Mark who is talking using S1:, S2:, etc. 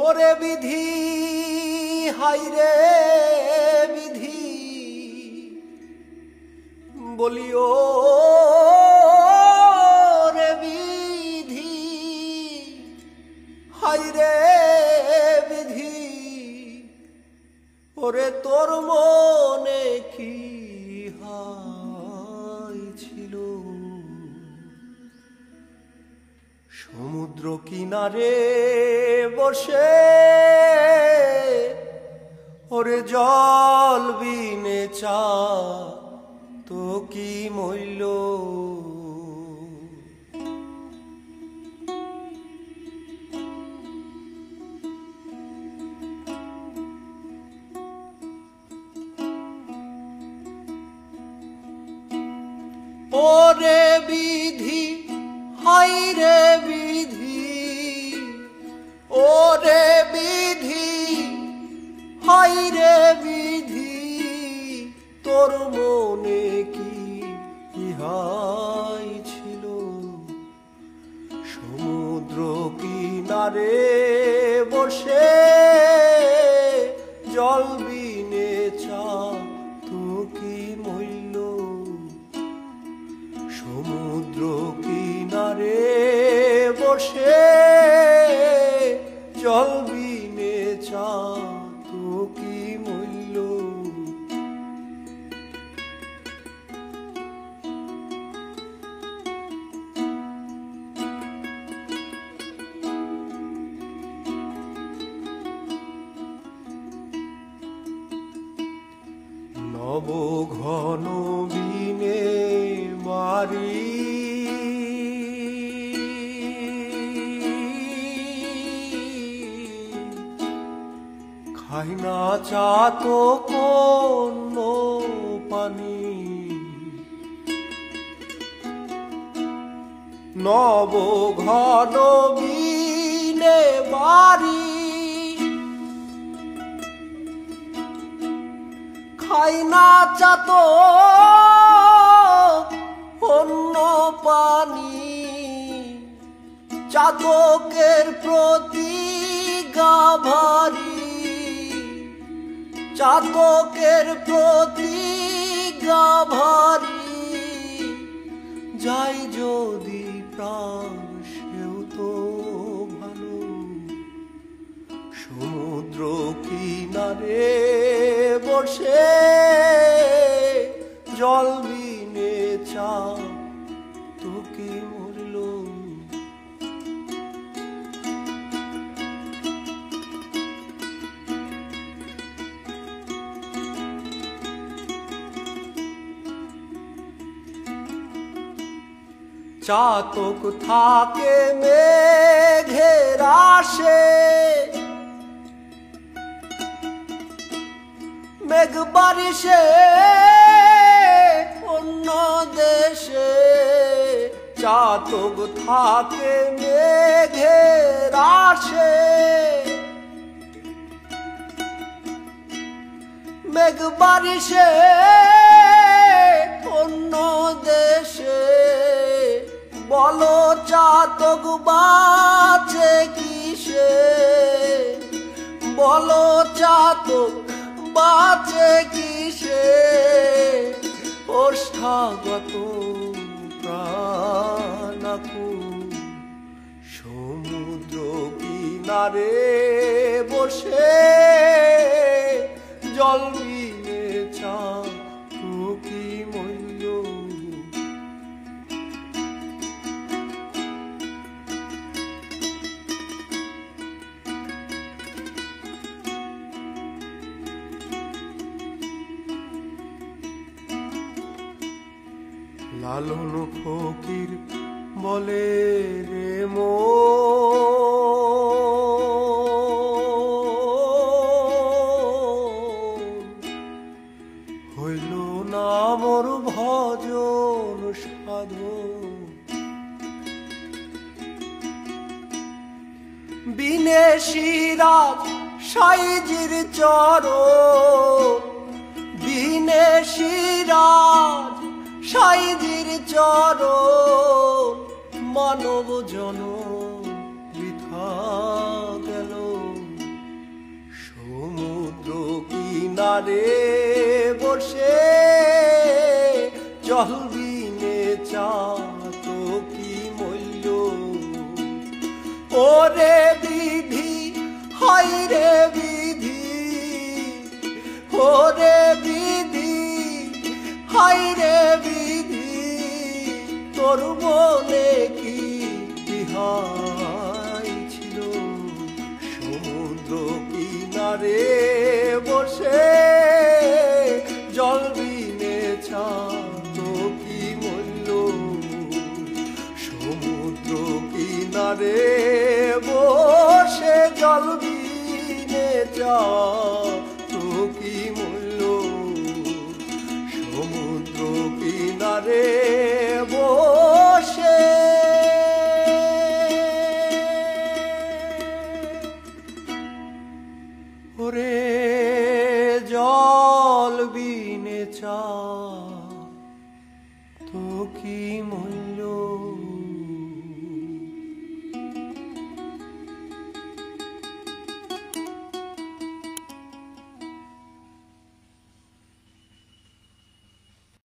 S1: ওরে বিধি হাইরে বিধি বলিও রে বিধি হাইরে বিধি ওরে তোর মনে কি ছিল সমুদ্র কিনারে বসে ওরে জল বিনে চা তো কি মইল ওরে বিধি হাইরে বিধি ওরে বিধি হাইরে বিধি তোর মনে কি ইহাই ছিল সমুদ্র কিনারে বসে জল বিনে চা তো কি মইল সমুদ্র কিনারে বসে জল বিনে চা তো কি মূল্য নব ঘন বিনে বাড়ি খাই না চা তো কোন পানি নব ঘন বিনে বাড়ি খাই না চা তো অন্য পানি চাতকের প্রতি গাভারি চাতকের প্রতি গাভারি যাই যদি প্রাণ সেও তো ভালো সমুদ্র কিনারে বসে জল বিনে চা তো কি মরল চাতক থাকে মেঘের আশে মেঘ বারিশে অন্য দেশে চাতক থাকে মেঘের আশে মেঘ বারিশে অন্য দেশে বলো চাতক বাঁচে কিসে বলো চাতক বাঁচে কিসে ওষ্ঠাগত প্রাণাকু সমুদ্র কিনারে বসে জল বিনে চা তো কি মূল্য লালন ফকির বলে রে মো হইল না মোর ভজন সাধন বিনে সিরাজ সাইজির চরণ বিনে সিরাজ সাইজির চরণ মানব জন বৃথা গেল কিনারে বসে জল বিনে চা তো কি মূল্য ওরে বিধি হায় রে বিধি ওরে বিধি হায় রে বিধি তোর মনে কি বিহাই ছিল সমুদ্র কিনারে বসে জল বিনে ছা তো কি মূল্য সমুদ্র কিনারে বসে জল বিনে চা তো কি মূল্য সমুদ্র কিনারে বসে ওরে জল বিনে চা তো কি মূল্য